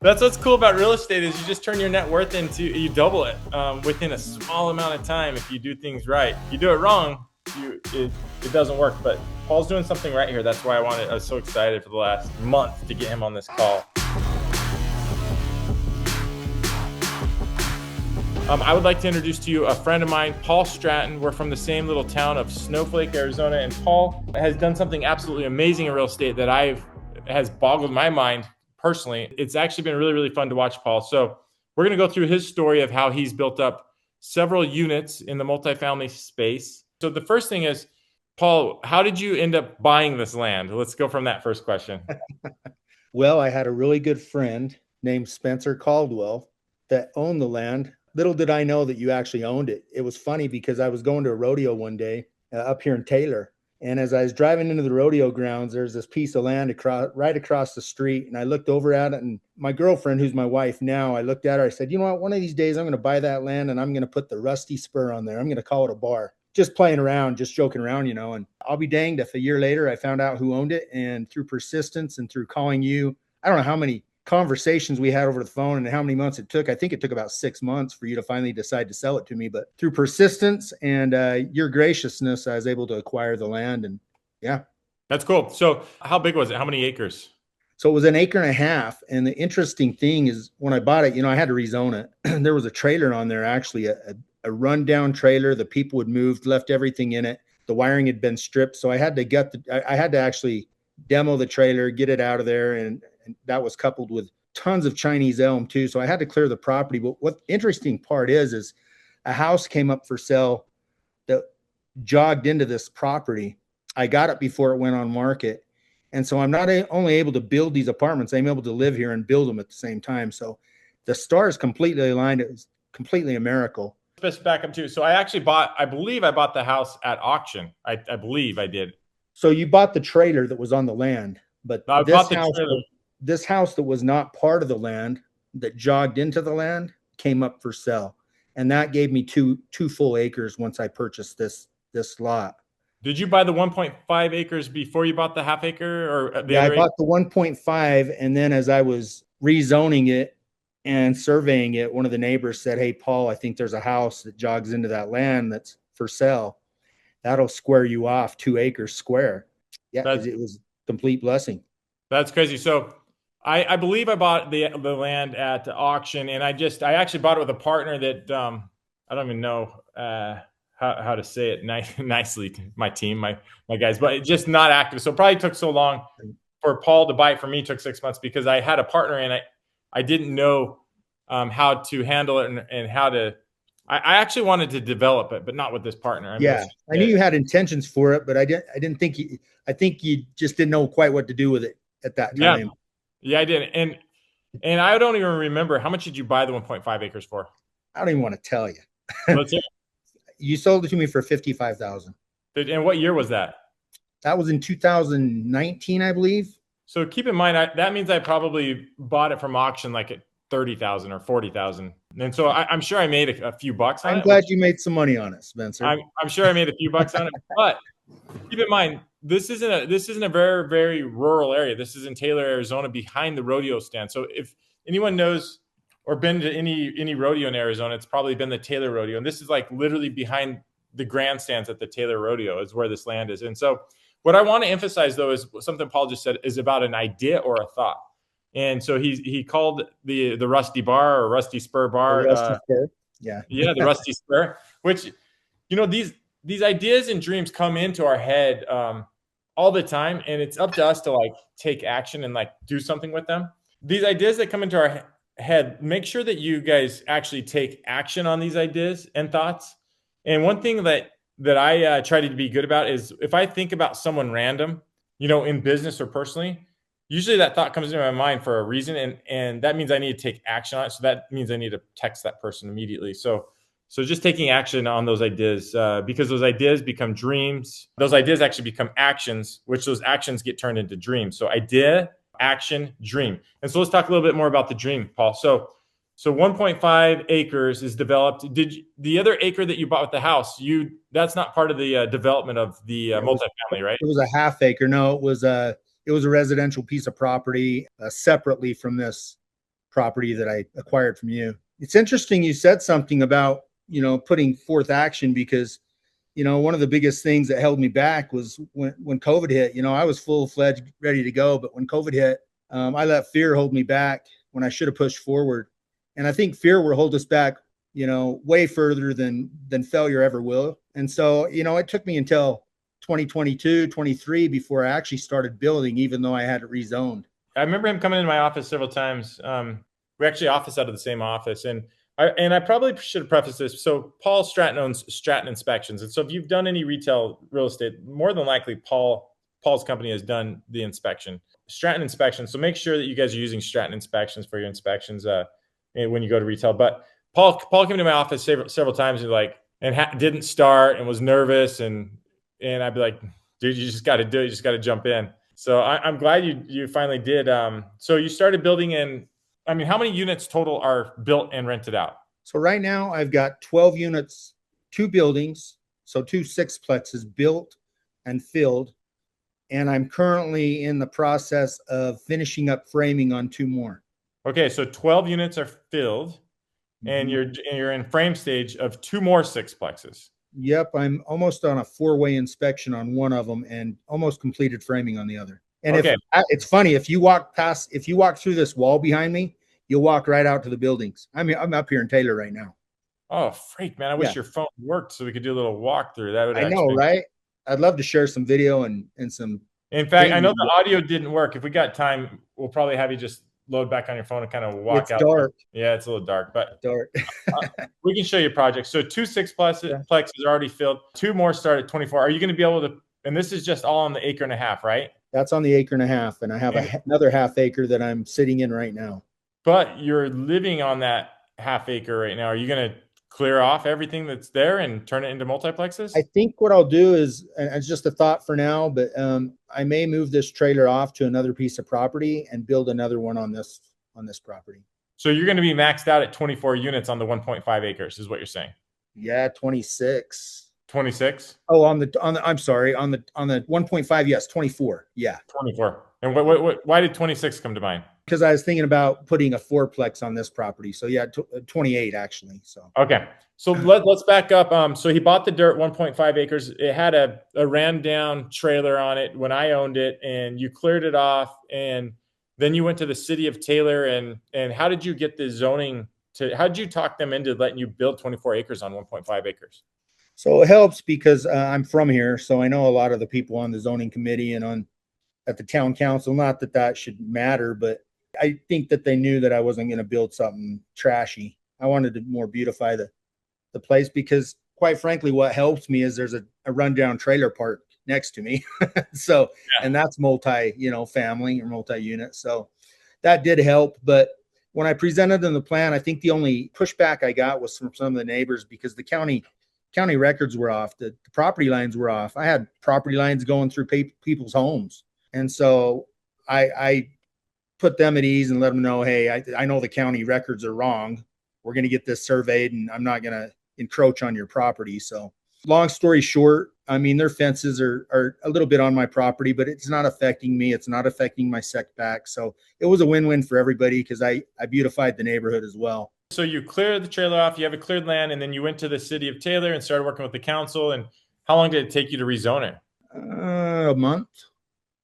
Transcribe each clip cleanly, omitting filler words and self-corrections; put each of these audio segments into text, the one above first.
That's what's cool about real estate is you just turn your net worth into, you double it within a small amount of time if you do things right. If you do it wrong, it doesn't work. But Paul's doing something right here. That's why I was so excited for the last month to get him on this call. I would like to introduce to you a friend of mine, Paul Stratton. We're from the same little town of Snowflake, Arizona, and Paul has done something absolutely amazing in real estate that has boggled my mind personally. It's actually been really, really fun to watch Paul. So we're going to go through his story of how he's built up several units in the multifamily space. So the first thing is, Paul, how did you end up buying this land? Let's go from that first question. Well, I had a really good friend named Spencer Caldwell that owned the land. Little did I know that you actually owned it. It was funny because I was going to a rodeo one day up here in Taylor. And as I was driving into the rodeo grounds, there's this piece of land right across the street. And I looked over at it, and my girlfriend, who's my wife now, I looked at her. I said, you know what? One of these days I'm going to buy that land and I'm going to put the Rusty Spur on there. I'm going to call it a bar. Just playing around, just joking around, and I'll be danged if a year later I found out who owned it. And through persistence and through calling you, I don't know how many conversations we had over the phone and how many months it took. I think it took about 6 months for you to finally decide to sell it to me. But through persistence and your graciousness, I was able to acquire the land. And yeah. That's cool. So how big was it? How many acres? So it was an acre and a half. And the interesting thing is when I bought it, I had to rezone it. There was a trailer on there, actually a rundown trailer. The people had moved, left everything in it. The wiring had been stripped. So I had to actually demo the trailer, get it out of there. And that was coupled with tons of Chinese elm too. So I had to clear the property. But what interesting part is a house came up for sale that jogged into this property. I got it before it went on market. And so I'm not only able to build these apartments, I'm able to live here and build them at the same time. So the stars completely aligned. It was completely a miracle. Let's back up too. So I believe I bought the house at auction. I believe I did. So you bought the trailer that was on the land, but No, this house that was not part of the land, that jogged into the land, came up for sale. And that gave me two full acres once I purchased this lot. Did you buy the 1.5 acres before you bought the half acre or the Yeah, other I bought the 1.5. And then as I was rezoning it and surveying it, one of the neighbors said, hey, Paul, I think there's a house that jogs into that land that's for sale. That'll square you off 2 acres square. Yeah, it was a complete blessing. That's crazy. So I believe I bought the land at the auction, and I actually bought it with a partner that I don't even know how to say it nicely to my team, my guys, but it's just not active. So it probably took so long for Paul to buy it. For me, it took 6 months because I had a partner and I didn't know how to handle it and how to. I actually wanted to develop it, but not with this partner. I knew you had intentions for it, but I didn't think I think you just didn't know quite what to do with it at that time. Yeah, I did. And I don't even remember, how much did you buy the 1.5 acres for? I don't even want to tell you. Let's hear it. You sold it to me for $55,000. And what year was that? That was in 2019, I believe. So keep in mind, that means I probably bought it from auction like at 30,000 or 40,000. And so I'm sure I made a few bucks on it. I'm glad you made some money on it, Spencer. I'm sure I made a few bucks on it, but keep in mind, this isn't a very, very rural area. This is in Taylor, Arizona, behind the rodeo stand. So if anyone knows or been to any rodeo in Arizona, it's probably been the Taylor Rodeo. And this is like literally behind the grandstands at the Taylor Rodeo is where this land is. And so what I want to emphasize, though, is something Paul just said is about an idea or a thought. And so he called the Rusty Bar or Rusty Spur Bar. Rusty Spur. Yeah, the Rusty Spur, which, these ideas and dreams come into our head all the time. And it's up to us to like take action and like do something with them. These ideas that come into our head, make sure that you guys actually take action on these ideas and thoughts. And one thing that I try to be good about is if I think about someone random, in business or personally, usually that thought comes into my mind for a reason. And that means I need to take action on it. So that means I need to text that person immediately. So just taking action on those ideas, because those ideas become dreams. Those ideas actually become actions, which those actions get turned into dreams. So idea, action, dream. And so let's talk a little bit more about the dream, Paul. So 1.5 acres is developed. The other acre that you bought with the house, that's not part of the development of the multifamily, right? It was a half acre. No, it was a residential piece of property separately from this property that I acquired from you. It's interesting you said something about, putting forth action because, one of the biggest things that held me back was when COVID hit. I was full-fledged ready to go, but when COVID hit, I let fear hold me back when I should have pushed forward. And I think fear will hold us back, way further than failure ever will. And so, it took me until 2022, 23 before I actually started building, even though I had it rezoned. I remember him coming into my office several times. We actually office out of the same office, and I probably should have prefaced this. So Paul Stratton owns Stratton Inspections, and so if you've done any retail real estate, more than likely Paul's company has done the inspection, Stratton Inspections. So make sure that you guys are using Stratton Inspections for your inspections when you go to retail. But Paul came to my office several times and didn't start and was nervous, and I'd be like, dude, you just got to do it. You just got to jump in. So I'm glad you finally did. So you started building in. I mean, how many units total are built and rented out? So right now I've got 12 units, 2 buildings, so 2 sixplexes built and filled. And I'm currently in the process of finishing up framing on 2 more. Okay, so 12 units are filled, and you're in frame stage of 2 more sixplexes. Yep, I'm almost on a 4-way inspection on one of them and almost completed framing on the other. And okay. It's funny, if you walk through this wall behind me, you'll walk right out to the buildings. I'm up here in Taylor right now. Oh, freak, man. I wish your phone worked so we could do a little walkthrough. That would I know, right? I'd love to share some video and some. In fact, I know the audio didn't work. If we got time, we'll probably have you just load back on your phone and kind of walk out. It's dark. Yeah, it's a little dark, but dark. We can show you projects. So 2 sixplexes are already filled. 2 more start at 24. Are you going to be able to, and this is just all on the 1.5 acres, right? That's on the 1.5 acres. And I have another half acre that I'm sitting in right now. But you're living on that half acre right now. Are you going to clear off everything that's there and turn it into multiplexes? I think what I'll do is, and it's just a thought for now, but I may move this trailer off to another piece of property and build another one on this property. So you're going to be maxed out at 24 units on the 1.5 acres is what you're saying? Yeah, 26. 26? Oh, I'm sorry, on the 1.5, yes, 24. Yeah. 24. And why did 26 come to mind? Because I was thinking about putting a 4-plex on this property. So yeah, 28 actually. So okay. So let's back up. So he bought the dirt, 1.5 acres. It had a ran down trailer on it when I owned it, and you cleared it off, and then you went to the city of Taylor. And how did you get the zoning how did you talk them into letting you build 24 acres on 1.5 acres? So it helps because I'm from here. So I know a lot of the people on the zoning committee and at the town council. Not that that should matter, but I think that they knew that I wasn't going to build something trashy. I wanted to more beautify the place because, quite frankly, what helps me is there's a rundown trailer park next to me. So, and that's family or multi-unit. So that did help. But when I presented them the plan, I think the only pushback I got was from some of the neighbors because the county records were off. The property lines were off. I had property lines going through people's homes. And so I put them at ease and let them know, hey, I know the county records are wrong. We're going to get this surveyed and I'm not going to encroach on your property. So long story short, I mean, their fences are a little bit on my property, but it's not affecting me. It's not affecting my setback. So it was a win-win for everybody because I beautified the neighborhood as well. So you cleared the trailer off, you have a cleared land, and then you went to the city of Taylor and started working with the council. And how long did it take you to rezone it? A month.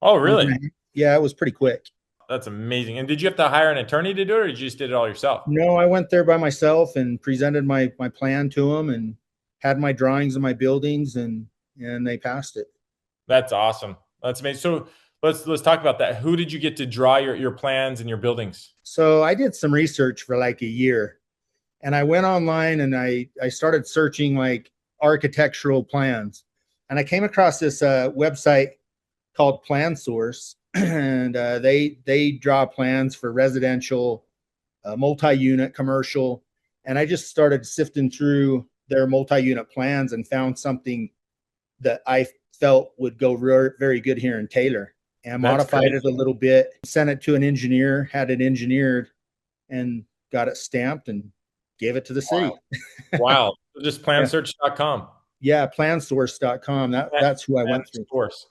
Oh, really? Yeah, it was pretty quick. That's amazing. And did you have to hire an attorney to do it, or did you just did it all yourself? No, I went there by myself and presented my plan to them and had my drawings of my buildings, and they passed it. That's awesome. That's amazing. So let's talk about that. Who did you get to draw your plans and your buildings? So I did some research for like a year, and I went online and I started searching like architectural plans, and I came across this website called Plan Source. And they draw plans for residential, multi-unit, commercial. And I just started sifting through their multi-unit plans and found something that I felt would go very good here in Taylor, and modified it a little bit, sent it to an engineer, had it engineered, and got it stamped and gave it to the city. Wow. Just plansearch.com. Yeah, plansource.com. That's who I went through. Source.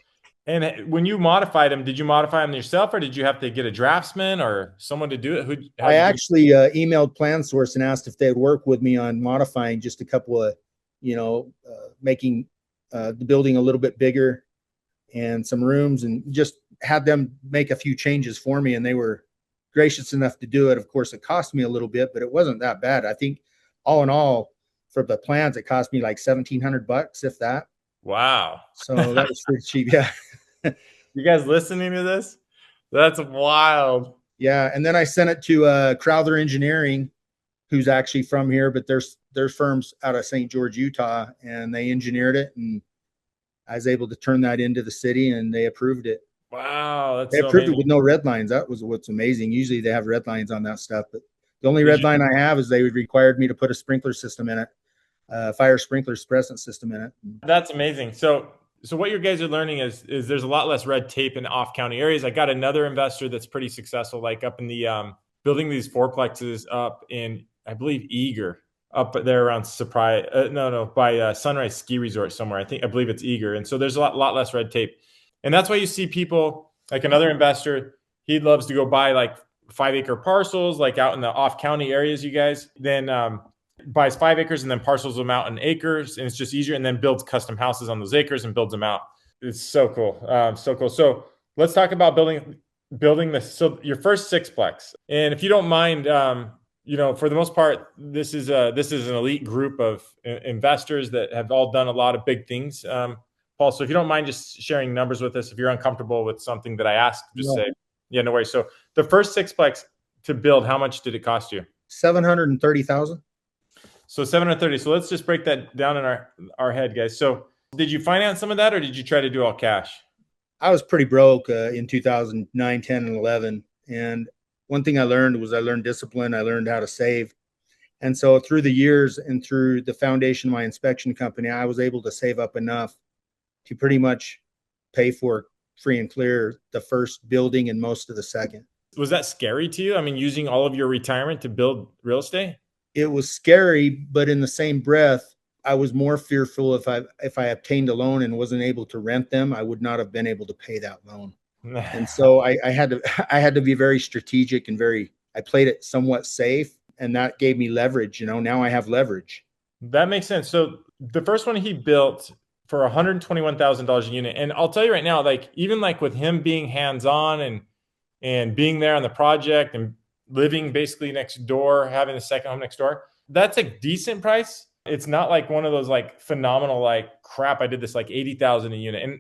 And when you modified them, did you modify them yourself, or did you have to get a draftsman or someone to do it? I How'd you do? actually emailed Plan Source and asked if they'd work with me on modifying just a couple of, making the building a little bit bigger and some rooms, and just had them make a few changes for me. And they were gracious enough to do it. Of course, it cost me a little bit, but it wasn't that bad. I think all in all, for the plans, it cost me like $1,700, if that. Wow. So that was pretty cheap. Yeah. You guys listening to this? That's wild. Yeah. And then I sent it to Crowther Engineering, who's actually from here, but there's firms out of St. George, Utah, and they engineered it, and I was able to turn that into the city, and they approved it. Wow, that's They so approved it amazing. with no red lines. That was what's amazing. Usually they have red lines on that stuff, but the only Did red you? line I have is they required me to put a sprinkler system in it, fire sprinkler suppressant system in it. That's amazing. So what you guys are learning is there's a lot less red tape in off county areas. I got another investor that's pretty successful, like up in the building these fourplexes up in, I believe, Eager, up there around Surprise. No, by Sunrise Ski Resort somewhere. I believe it's Eager, and so there's a lot less red tape, and that's why you see people like another investor. He loves to go buy like 5 acre parcels, like out in the off county areas. You guys then buys 5 acres and then parcels them out in acres, and it's just easier. And then builds custom houses on those acres and builds them out. It's so cool, so cool. So let's talk about building this. So your first sixplex, and if you don't mind, for the most part, this is an elite group of investors that have all done a lot of big things. Paul, so if you don't mind just sharing numbers with us, if you're uncomfortable with something that I asked, just No, say, yeah, no worries. So the first sixplex to build, how much did it cost you? 730,000. So 730. So let's just break that down in our head, guys. So did you finance some of that, or did you try to do all cash? I was pretty broke in 2009, 10, and 11. And one thing I learned was I learned discipline. I learned how to save. And so through the years and through the foundation of my inspection company, I was able to save up enough to pretty much pay for free and clear the first building and most of the second. Was that scary to you? I mean, using all of your retirement to build real estate? It was scary, but in the same breath, I was more fearful if I obtained a loan and wasn't able to rent them, I would not have been able to pay that loan. And so I had to I had to be very strategic and I played it somewhat safe, and that gave me leverage. Now I have leverage. That makes sense. So the first one he built for $121,000 a unit. And I'll tell you right now, like even like with him being hands-on and being there on the project and living basically next door, having a second home next door, that's a decent price. It's not like one of those like phenomenal, like crap, I did this like 80,000 a unit. And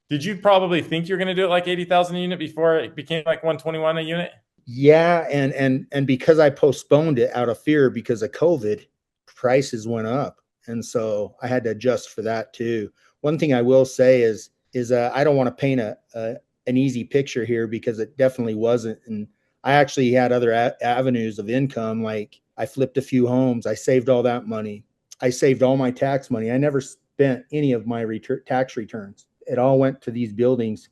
did you probably think you're going to do it like 80,000 a unit before it became like 121 a unit? Yeah, and because I postponed it out of fear because of COVID, prices went up, and so I had to adjust for that too. One thing I will say is I don't want to paint an easy picture here, because it definitely wasn't. And I actually had other avenues of income. Like I flipped a few homes. I saved all that money. I saved all my tax money. I never spent any of my tax returns. It all went to these buildings.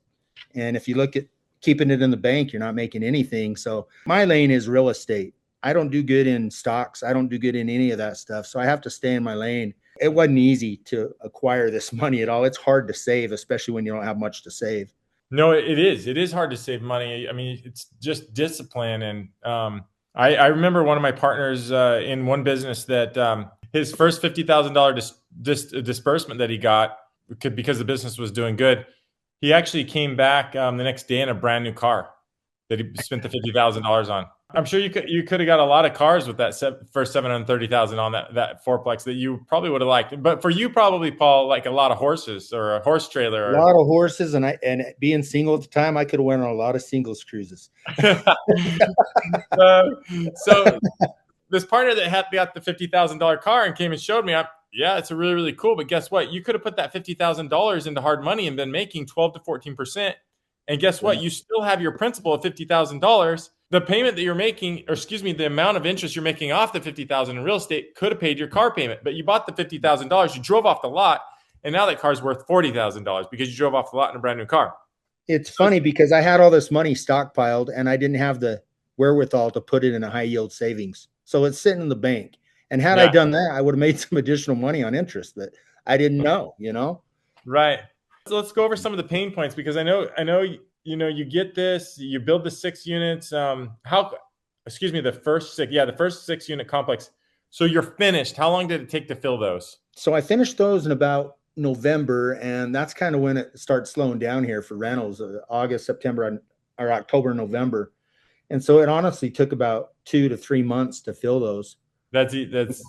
And if you look at keeping it in the bank, you're not making anything. So my lane is real estate. I don't do good in stocks. I don't do good in any of that stuff. So I have to stay in my lane. It wasn't easy to acquire this money at all. It's hard to save, especially when you don't have much to save. No, it is. It is hard to save money. I mean, it's just discipline. And I remember one of my partners in one business that his first $50,000 disbursement that he got because the business was doing good. He actually came back the next day in a brand new car that he spent the $50,000 on. I'm sure you could have got a lot of cars with that first 730,000 on that fourplex that you probably would have liked. But for you, probably Paul, like a lot of horses or a horse trailer. A lot of horses, and being single at the time, I could have went on a lot of singles cruises. uh, so this partner that had got the $50,000 car and came and showed me, yeah, it's a really, really cool. But guess what? You could have put that $50,000 into hard money and been making 12 to 14%. And guess what? You still have your principal of $50,000. The payment that you're making, or excuse me, the amount of interest you're making off the $50,000 in real estate could have paid your car payment. But you bought the $50,000, you drove off the lot, and now that car's worth $40,000 because you drove off the lot in a brand new car. It's funny because I had all this money stockpiled and I didn't have the wherewithal to put it in a high yield savings. So it's sitting in the bank. And had I Yeah, done that, I would have made some additional money on interest that I didn't know. right. So let's go over some of the pain points, because I know, you get this, you build the 6 units. Excuse me, the first 6 unit complex. So you're finished. How long did it take to fill those? So I finished those in about November, and that's kind of when it starts slowing down here for rentals, August, September, or October, November. And so it honestly took about 2 to 3 months to fill those. The That's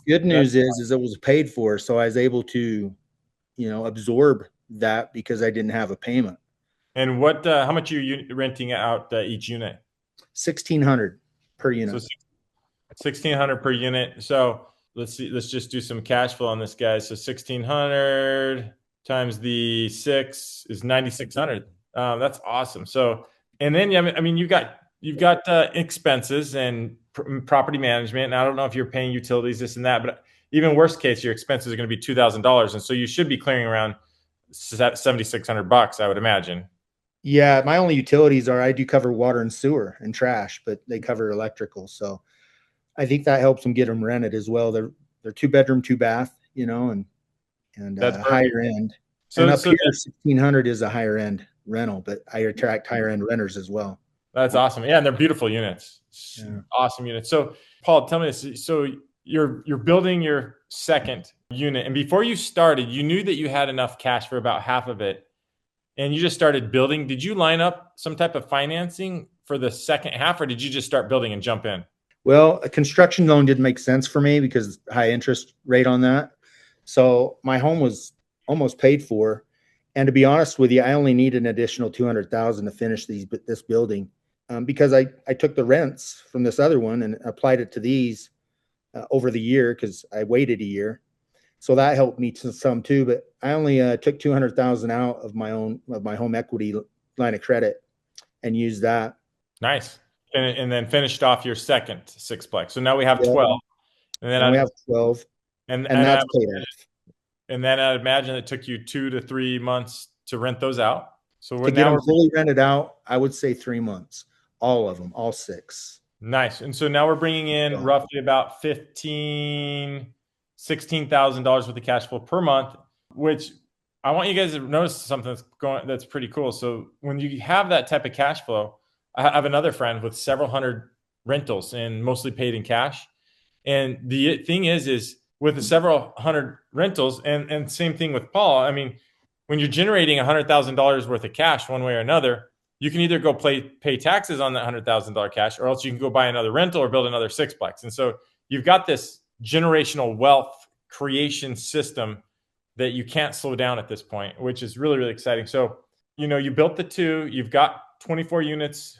good that's news is it was paid for, so I was able to, absorb that because I didn't have a payment. And what? How much are you renting out each unit? 1,600 per So unit. 1,600 per unit. So let's see. Let's just do some cash flow on this, guy. So 1,600 times the 6 is 9,600. That's awesome. So, and then, yeah, I mean, you've got expenses and property management. And I don't know if you're paying utilities, this and that, but even worst case, your expenses are going to be $2,000, and so you should be clearing around $7,600, I would imagine. Yeah, my only utilities are I do cover water and sewer and trash, but they cover electrical. So I think that helps them get them rented as well. They're 2 bedroom, 2 bath, and That's perfect. higher end. And So, up so here, 1,600 is a higher end rental, but I attract higher end renters as well. That's awesome. Yeah, and they're beautiful units. Yeah. Awesome units. So, Paul, tell me this. So you're building your second unit, and before you started, you knew that you had enough cash for about half of it, and you just started building. Did you line up some type of financing for the second half, or did you just start building and jump in? Well, a construction loan didn't make sense for me because high interest rate on that. So my home was almost paid for. And to be honest with you, I only need an additional 200,000 to finish this building, because I took the rents from this other one and applied it to these over the year because I waited a year. So that helped me to some too. But I only took 200,000 out of my home equity line of credit and used that. Nice. And then finished off your second sixplex. So now we have Yep. 12. And then Now we I have 12, and and and I that's paid off. and then I'd imagine it took you 2 to 3 months to rent those out. So To get now them we're fully rented out, I would say 3 months, all of them, all six. nice. And so now we're bringing in So, roughly about 15, $16,000 worth of cash flow per month, which I want you guys to notice something that's pretty cool. So when you have that type of cash flow, I have another friend with several hundred rentals and mostly paid in cash. And the thing is with the several hundred rentals, and same thing with Paul. I mean, when you're generating $100,000 worth of cash one way or another, you can either go pay taxes on that $100,000 cash, or else you can go buy another rental or build another sixplex. And so you've got this generational wealth creation system that you can't slow down at this point, which is really, really exciting. So, you built the two, you've got 24 units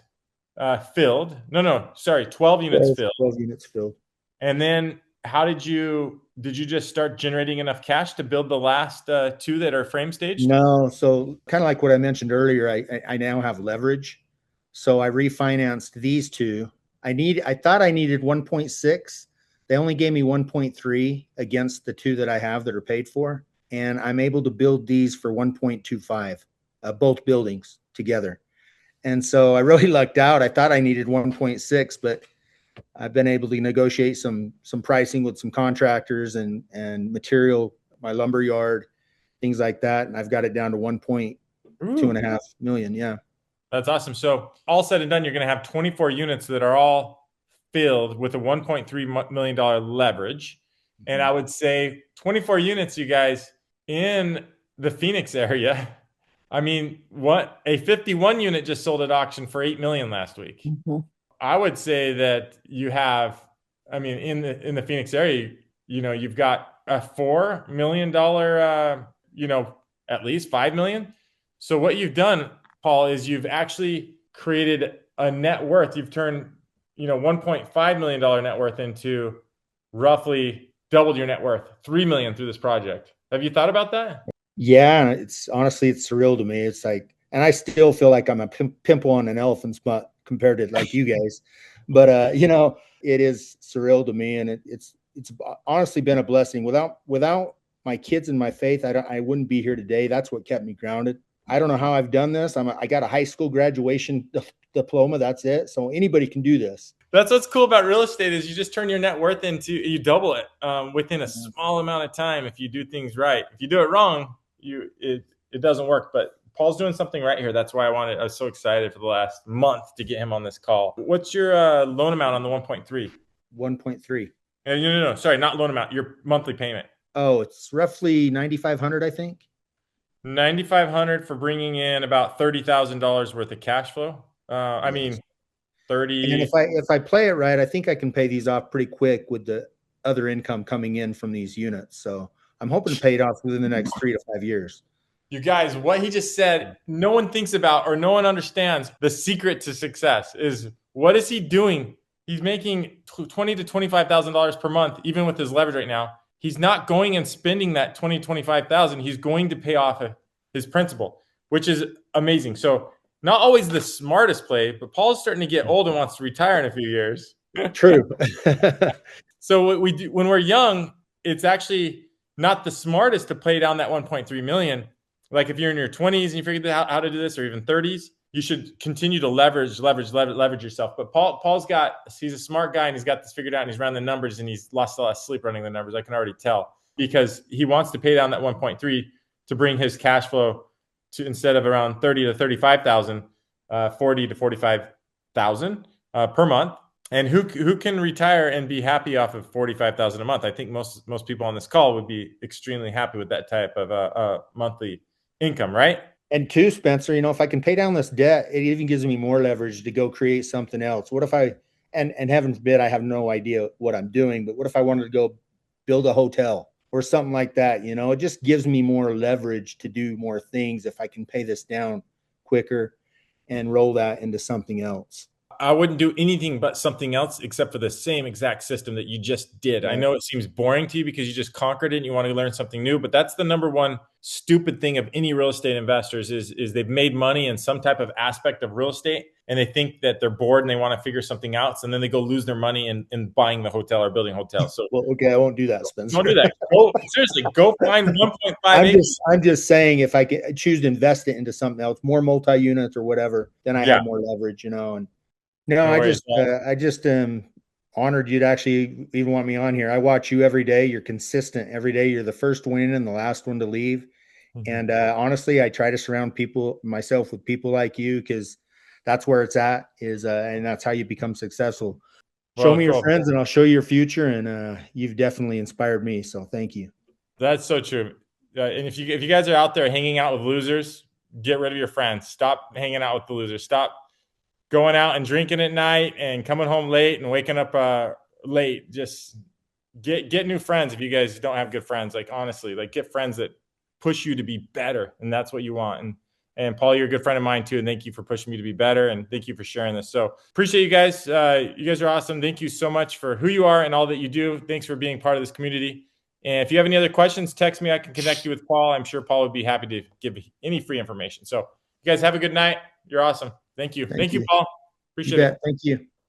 filled. No, sorry, 12 units 12, filled. 12 units filled. And then how did you just start generating enough cash to build the last two that are frame staged? No, so kind of like what I mentioned earlier, I now have leverage. So I refinanced these two. I thought I needed 1.6. They only gave me 1.3 against the two that I have that are paid for. And I'm able to build these for 1.25, both buildings together. And so I really lucked out. I thought I needed 1.6, but I've been able to negotiate some pricing with some contractors and material, my lumber yard, things like that, and I've got it down to 1.2 and Ooh, a half million. Yeah. that's awesome. So all said and done, you're going to have 24 units that are all filled with a $1.3 million leverage. And I would say 24 units, you guys, in the Phoenix area. I mean, what a 51 unit just sold at auction for 8 million last week. Mhm. I would say that you have, I mean, in the Phoenix area, you've got a $4 million, at least 5 million. So what you've done, Paul, is you've actually created a net worth. You've turned, $1.5 million net worth into roughly doubled your net worth, 3 million through this project. Have you thought about that? Yeah, it's honestly it's surreal to me. It's like, and I still feel like I'm a pimple on an elephant's butt compared to like you guys, but it is surreal to me, and it's honestly been a blessing. Without my kids and my faith, I wouldn't be here today. That's what kept me grounded. I don't know how I've done this. I got a high school graduation diploma. That's it. So anybody can do this. That's what's cool about real estate is you just turn your net worth you double it within a small amount of time if you do things right. If you do it wrong, it doesn't work. But Paul's doing something right here. That's why I was so excited for the last month to get him on this call. What's your loan amount on the 1.3? 1.3. No, sorry, not loan amount. Your monthly payment. Oh, it's roughly 9,500, I think. 9,500 for bringing in about $30,000 worth of cash flow. I Yes. mean, And 30. if I play it right, I think I can pay these off pretty quick with the other income coming in from these units. So I'm hoping to pay it off within the next 3 to 5 years. You guys, what he just said, no one thinks about or no one understands the secret to success is what is he doing? He's making $20,000 to $25,000 per month, even with his leverage right now. He's not going and spending that 20, 25,000. He's going to pay off his principal, which is amazing. So not always the smartest play, but Paul's starting to get old and wants to retire in a few years. True. So what we do when we're young, it's actually not the smartest to play down that 1.3 million. Like if you're in your 20s and you figured out how to do this, or even 30s, you should continue to leverage yourself. But he's a smart guy and he's got this figured out and he's running the numbers and he's lost a lot of sleep running the numbers. I can already tell because he wants to pay down that 1.3 to bring his cash flow to, instead of around 30 to 35,000, 40 to 45,000 per month. And who can retire and be happy off of 45,000 a month? I think most people on this call would be extremely happy with that type of monthly income, right? And two, Spencer, if I can pay down this debt, it even gives me more leverage to go create something else. What if and heaven forbid, I have no idea what I'm doing, but what if I wanted to go build a hotel or something like that? It just gives me more leverage to do more things if I can pay this down quicker and roll that into something else. I wouldn't do anything but something else except for the same exact system that you just did. I know it seems boring to you because you just conquered it and you want to learn something new, but that's the number one stupid thing of any real estate investors is they've made money in some type of aspect of real estate and they think that they're bored and they want to figure something out. And then they go lose their money in buying the hotel or building hotels. So well, okay, I won't do that, Spencer. Don't do that. Seriously, go find 1.5 acres. I'm just saying if I can choose to invest it into something else, more multi-units or whatever, then I have more leverage, and no, I just am honored you'd actually even want me on here. I watch you every day. You're consistent every day. You're the first one in and the last one to leave. Mm-hmm. And honestly, I try to surround myself with people like you because that's where it's at and that's how you become successful. Show me your friends and I'll show you your future. And you've definitely inspired me. So thank you. That's so true. And if you guys are out there hanging out with losers, get rid of your friends. Stop hanging out with the losers. Stop going out and drinking at night and coming home late and waking up late. Just get new friends if you guys don't have good friends. Like honestly, like get friends that push you to be better, and that's what you want. And Paul, you're a good friend of mine too, and thank you for pushing me to be better, and thank you for sharing this. So appreciate you guys. You guys are awesome. Thank you so much for who you are and all that you do. Thanks for being part of this community. And if you have any other questions, text me. I can connect you with Paul. I'm sure Paul would be happy to give any free information. So you guys have a good night. You're awesome. Thank you. Thank you, Paul. Appreciate it. Thank you.